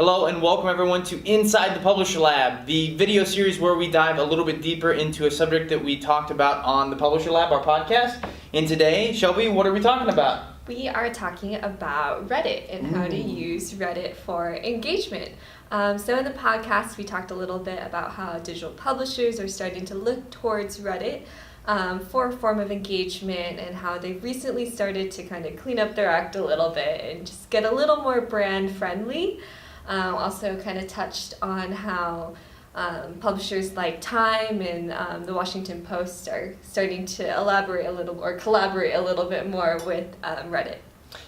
Hello and welcome everyone to Inside the Publisher Lab, the video series where we dive a little bit deeper into a subject that we talked about on the Publisher Lab, our podcast. And today, Shelby, what are we talking about? We are talking about Reddit and how to use Reddit for engagement. So in the podcast, we talked a little bit about how digital publishers are starting to look towards Reddit for a form of engagement and how they've recently started to kind of clean up their act a little bit and just get a little more brand friendly. Also kind of touched on how publishers like Time and the Washington Post are starting to elaborate a little or collaborate a little bit more with Reddit.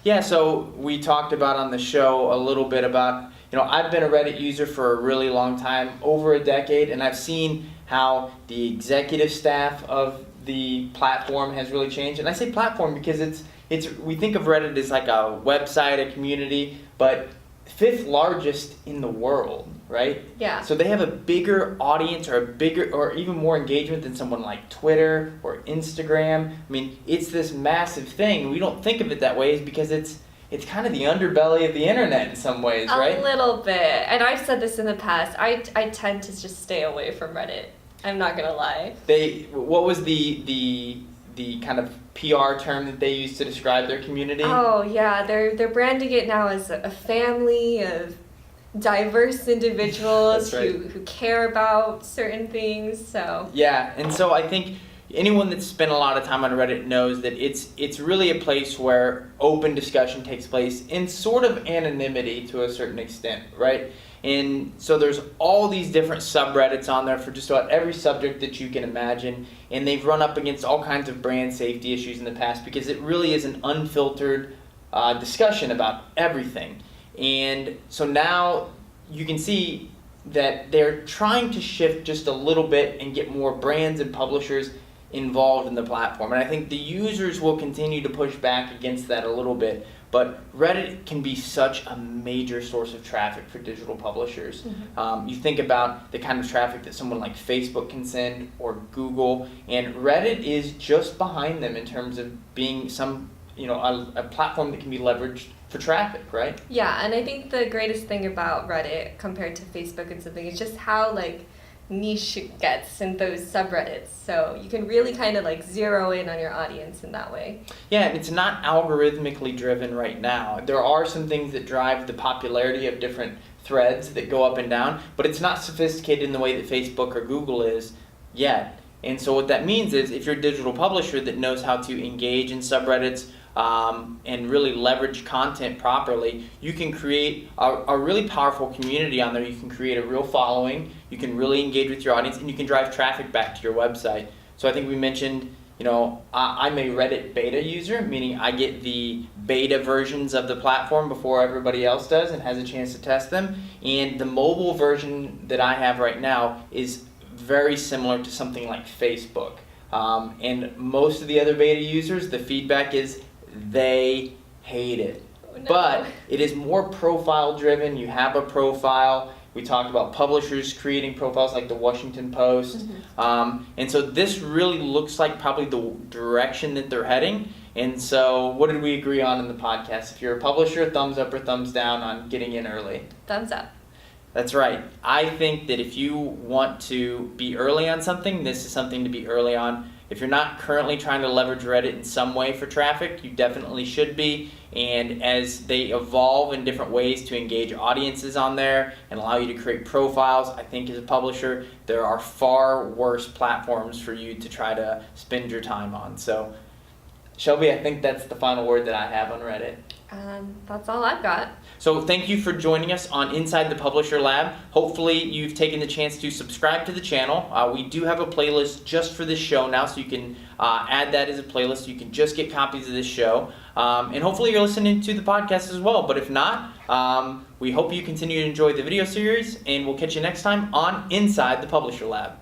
Yeah, so we talked about on the show a little bit about, I've been a Reddit user for a really long time, over a decade, and I've seen how the executive staff of the platform has really changed. And I say platform because we think of Reddit as like a website, a community, but fifth largest in the world, right? Yeah. So they have a bigger audience or even more engagement than someone like Twitter or Instagram. I mean, it's this massive thing. We don't think of it that way because it's kind of the underbelly of the internet in some ways, right? A little bit. And I've said this in the past. I tend to just stay away from Reddit. I'm not gonna lie. What was the kind of PR term that they use to describe their community? Oh yeah, they're branding it now as a family of diverse individuals who care about certain things. So yeah, and so I think anyone that's spent a lot of time on Reddit knows that it's really a place where open discussion takes place in sort of anonymity to a certain extent, right? And so there's all these different subreddits on there for just about every subject that you can imagine, and they've run up against all kinds of brand safety issues in the past because it really is an unfiltered discussion about everything. And so now you can see that they're trying to shift just a little bit and get more brands and publishers involved in the platform. And I think the users will continue to push back against that a little bit. But Reddit can be such a major source of traffic for digital publishers. Mm-hmm. You think about the kind of traffic that someone like Facebook can send or Google, and Reddit is just behind them in terms of being a platform that can be leveraged for traffic, right? Yeah, and I think the greatest thing about Reddit compared to Facebook and something is just how niche it gets in those subreddits. So you can really kind of zero in on your audience in that way. Yeah, and it's not algorithmically driven right now. There are some things that drive the popularity of different threads that go up and down, but it's not sophisticated in the way that Facebook or Google is yet. And so what that means is if you're a digital publisher that knows how to engage in subreddits and really leverage content properly, you can create a really powerful community on there. You can create a real following, you can really engage with your audience, and you can drive traffic back to your website. So I think we mentioned, I'm a Reddit beta user, meaning I get the beta versions of the platform before everybody else does and has a chance to test them. And the mobile version that I have right now is very similar to something like Facebook. And most of the other beta users, the feedback is they hate it. Oh, no. But it is more profile driven. You have a profile. We talked about publishers creating profiles like the Washington Post. Mm-hmm. And so this really looks like probably the direction that they're heading. And so what did we agree on in the podcast? If you're a publisher, thumbs up or thumbs down on getting in early? Thumbs up. That's right. I think that if you want to be early on something, this is something to be early on. If you're not currently trying to leverage Reddit in some way for traffic, you definitely should be. And as they evolve in different ways to engage audiences on there and allow you to create profiles, I think as a publisher, there are far worse platforms for you to try to spend your time on. So, Shelby, I think that's the final word that I have on Reddit. That's all I've got. So thank you for joining us on Inside the Publisher Lab. Hopefully you've taken the chance to subscribe to the channel. We do have a playlist just for this show now, so you can add that as a playlist. You can just get copies of this show. And hopefully you're listening to the podcast as well. But if not, we hope you continue to enjoy the video series, and we'll catch you next time on Inside the Publisher Lab.